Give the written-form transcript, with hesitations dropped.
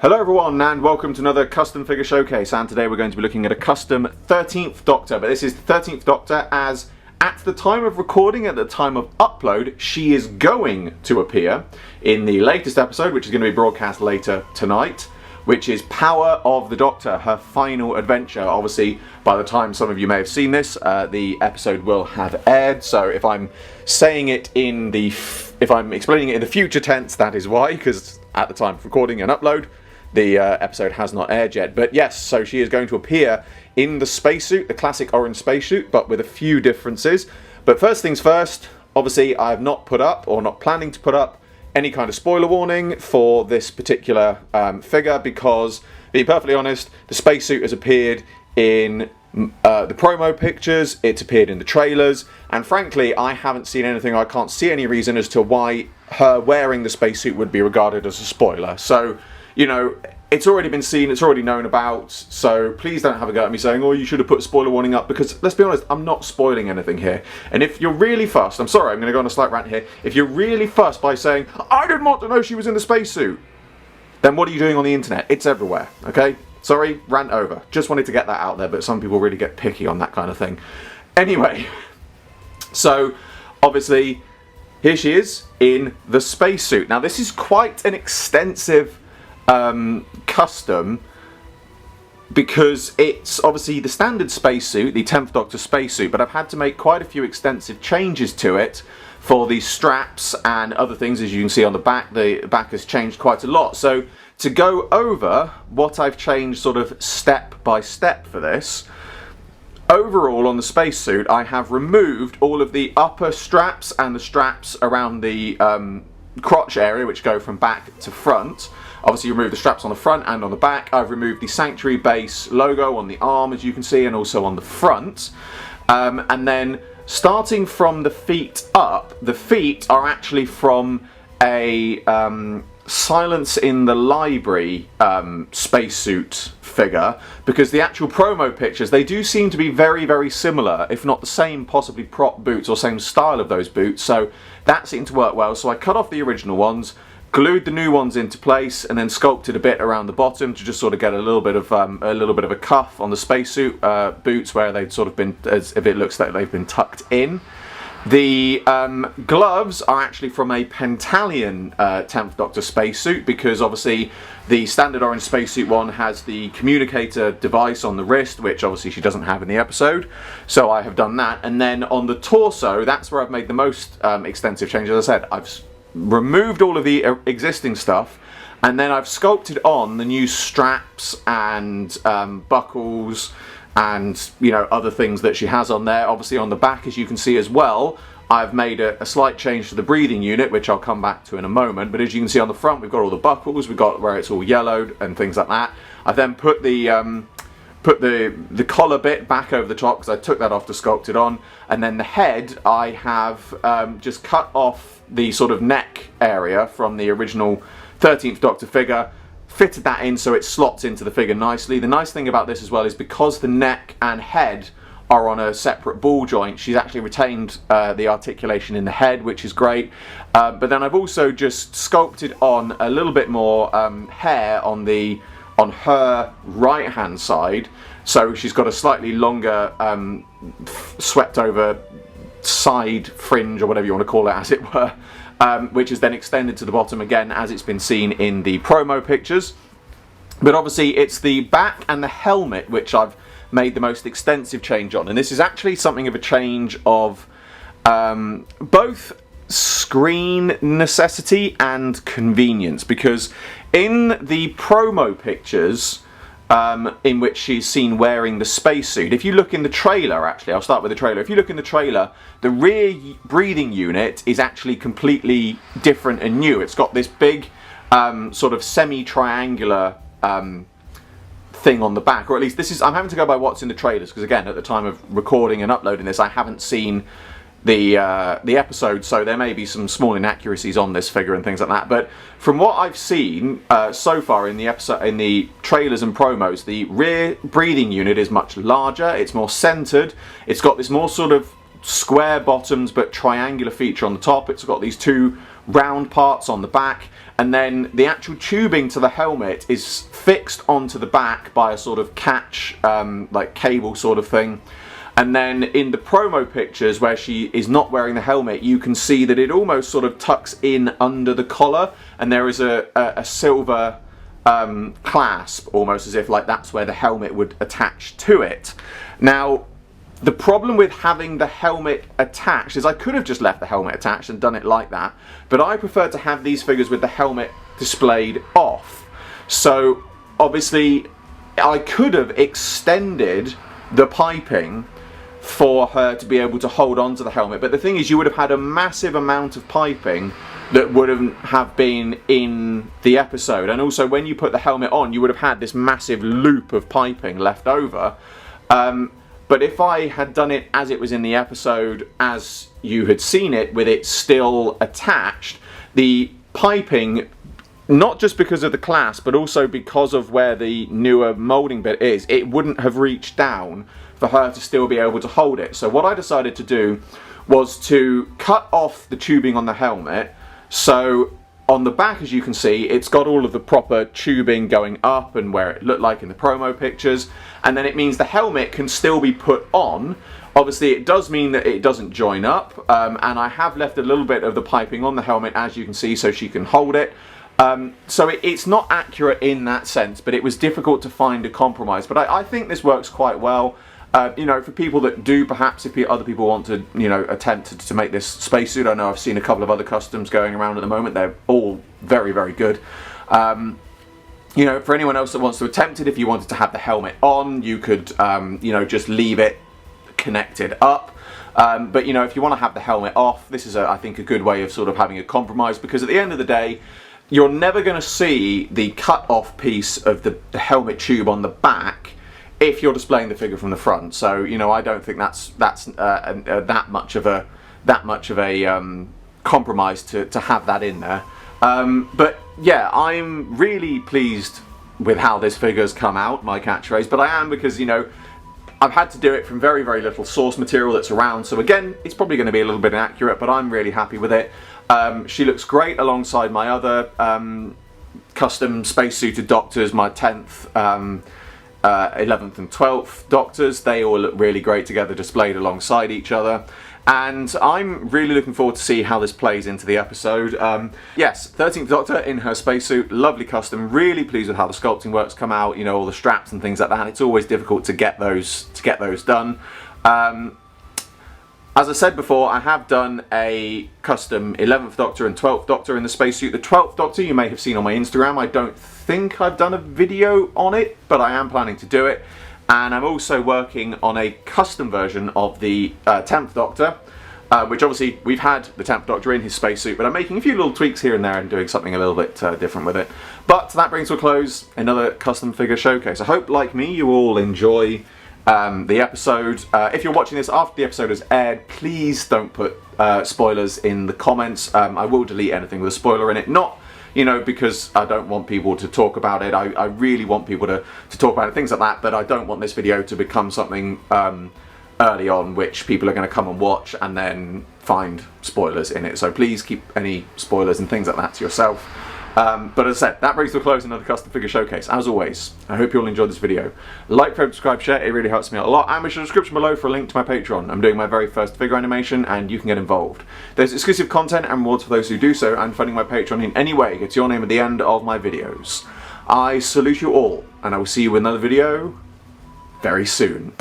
Hello everyone and welcome to another custom figure showcase, and today we're going to be looking at a custom 13th Doctor, but this is the 13th Doctor as at the time of recording, at the time of upload, she is going to appear in the latest episode, which is going to be broadcast later tonight, which is Power of the Doctor, her final adventure. Obviously, by the time some of you may have seen this, the episode will have aired, so if I'm saying it in the, if I'm explaining it in the future tense, that is why, because at the time of recording and upload, the episode has not aired yet. But yes, so she is going to appear in the spacesuit, the classic orange spacesuit, but with a few differences. But first things first, obviously I have not put up, or not planning to put up, any kind of spoiler warning for this particular figure, because, to be perfectly honest, the spacesuit has appeared in the promo pictures, it's appeared in the trailers, and frankly I haven't seen anything, I can't see any reason as to why her wearing the spacesuit would be regarded as a spoiler. So, you know, it's already been seen, it's already known about, so please don't have a go at me saying, oh, you should have put a spoiler warning up, because let's be honest, I'm not spoiling anything here. And if you're really fussed, I'm sorry, I'm going to go on a slight rant here, if you're really fussed by saying, I didn't want to know she was in the spacesuit, then what are you doing on the internet? It's everywhere, okay? Sorry, rant over. Just wanted to get that out there, but some people really get picky on that kind of thing. Anyway, so obviously, here she is in the spacesuit. Now this is quite an extensive custom, because it's obviously the standard spacesuit, the 10th Doctor spacesuit, but I've had to make quite a few extensive changes to it for the straps and other things. As you can see on the back has changed quite a lot. So to go over what I've changed sort of step by step for this, overall on the spacesuit I have removed all of the upper straps and the straps around the crotch area, which go from back to front. Obviously remove the straps on the front and on the back. I've removed the Sanctuary base logo on the arm, as you can see, and also on the front. And then starting from the feet up, the feet are actually from a Silence in the Library spacesuit figure, because the actual promo pictures, they do seem to be very, very similar, if not the same, possibly prop boots or same style of those boots, so that seemed to work well. So I cut off the original ones, glued the new ones into place, and then sculpted a bit around the bottom to just sort of get a little bit of a cuff on the spacesuit boots where they'd sort of been, as if it looks like they've been tucked in. The gloves are actually from a Pentalion 10th Doctor spacesuit, because obviously the standard orange spacesuit one has the communicator device on the wrist, which obviously she doesn't have in the episode, so I have done that. And then on the torso, that's where I've made the most extensive changes. As I said, I've removed all of the existing stuff, and then I've sculpted on the new straps and buckles and, you know, other things that she has on there. Obviously on the back, as you can see as well, I've made a slight change to the breathing unit, which I'll come back to in a moment. But as you can see on the front, we've got all the buckles, we've got where it's all yellowed and things like that. I've then put the collar bit back over the top, because I took that off to sculpt it on, and then the head I have just cut off the sort of neck area from the original 13th Doctor figure, fitted that in so it slots into the figure nicely. The nice thing about this as well is because the neck and head are on a separate ball joint, she's actually retained the articulation in the head, which is great. But then I've also just sculpted on a little bit more hair on her right hand side, so she's got a slightly longer swept over side fringe, or whatever you want to call it, as it were, which is then extended to the bottom again, as it's been seen in the promo pictures. But obviously it's the back and the helmet which I've made the most extensive change on, and this is actually something of a change of both screen necessity and convenience, because in the promo pictures in which she's seen wearing the spacesuit, if you look in the trailer, actually I'll start with the trailer, if you look in the trailer, the rear breathing unit is actually completely different and new. It's got this big sort of semi-triangular thing on the back, or at least this is, I'm having to go by what's in the trailers, because again, at the time of recording and uploading this, I haven't seen the episode, so there may be some small inaccuracies on this figure and things like that. But from what I've seen so far in the episode, in the trailers and promos, the rear breathing unit is much larger, it's more centered, it's got this more sort of square bottoms but triangular feature on the top. It's got these two round parts on the back, and then the actual tubing to the helmet is fixed onto the back by a sort of catch, like cable sort of thing. And then in the promo pictures where she is not wearing the helmet, you can see that it almost sort of tucks in under the collar, and there is a silver clasp, almost as if like that's where the helmet would attach to it. Now, the problem with having the helmet attached is I could have just left the helmet attached and done it like that, but I prefer to have these figures with the helmet displayed off. So obviously I could have extended the piping for her to be able to hold on to the helmet, but the thing is, you would have had a massive amount of piping that wouldn't have been in the episode, and also when you put the helmet on, you would have had this massive loop of piping left over. But if I had done it as it was in the episode, as you had seen it, with it still attached, the piping, not just because of the clasp, but also because of where the newer moulding bit is, it wouldn't have reached down for her to still be able to hold it. So what I decided to do was to cut off the tubing on the helmet. So on the back, as you can see, it's got all of the proper tubing going up and where it looked like in the promo pictures, and then it means the helmet can still be put on. Obviously it does mean that it doesn't join up, and I have left a little bit of the piping on the helmet, as you can see, so she can hold it. So it's not accurate in that sense, but it was difficult to find a compromise. But I think this works quite well. You know, for people that do, perhaps if other people want to, you know, attempt to make this spacesuit. I know I've seen a couple of other customs going around at the moment. They're all very, very good. You know, for anyone else that wants to attempt it, if you wanted to have the helmet on, you could, you know, just leave it connected up. But, you know, if you want to have the helmet off, this is, I think, a good way of sort of having a compromise, because at the end of the day, you're never going to see the cut-off piece of the helmet tube on the back if you're displaying the figure from the front. So, you know, I don't think that's that much of a compromise to have that in there. But yeah, I'm really pleased with how this figure's come out, my catchphrase. But I am, because, you know, I've had to do it from very, very little source material that's around. So again, it's probably going to be a little bit inaccurate, but I'm really happy with it. She looks great alongside my other custom spacesuited Doctors, my 10th, 11th and 12th Doctors. They all look really great together, displayed alongside each other. And I'm really looking forward to see how this plays into the episode. Yes, 13th Doctor in her spacesuit, lovely custom. Really pleased with how the sculpting works come out. You know, all the straps and things like that. It's always difficult to get those done. As I said before, I have done a custom 11th Doctor and 12th Doctor in the spacesuit. The 12th Doctor you may have seen on my Instagram. I don't think I've done a video on it, but I am planning to do it. And I'm also working on a custom version of the 10th Doctor, which obviously we've had the 10th Doctor in his spacesuit, but I'm making a few little tweaks here and there and doing something a little bit different with it. But that brings to a close another custom figure showcase. I hope, like me, you all enjoy the episode. If you're watching this after the episode has aired, please don't put spoilers in the comments. I will delete anything with a spoiler in it. Not, you know, because I don't want people to talk about it. I really want people to talk about it, things like that, but I don't want this video to become something early on which people are going to come and watch and then find spoilers in it. So please keep any spoilers and things like that to yourself. But as I said, that brings to a close another custom figure showcase. As always, I hope you all enjoyed this video. Like, favorite, subscribe, share, it really helps me out a lot. And make sure the description below for a link to my Patreon. I'm doing my very first figure animation and you can get involved. There's exclusive content and rewards for those who do so, and funding my Patreon in any way gets your name at the end of my videos. I salute you all, and I will see you in another video very soon.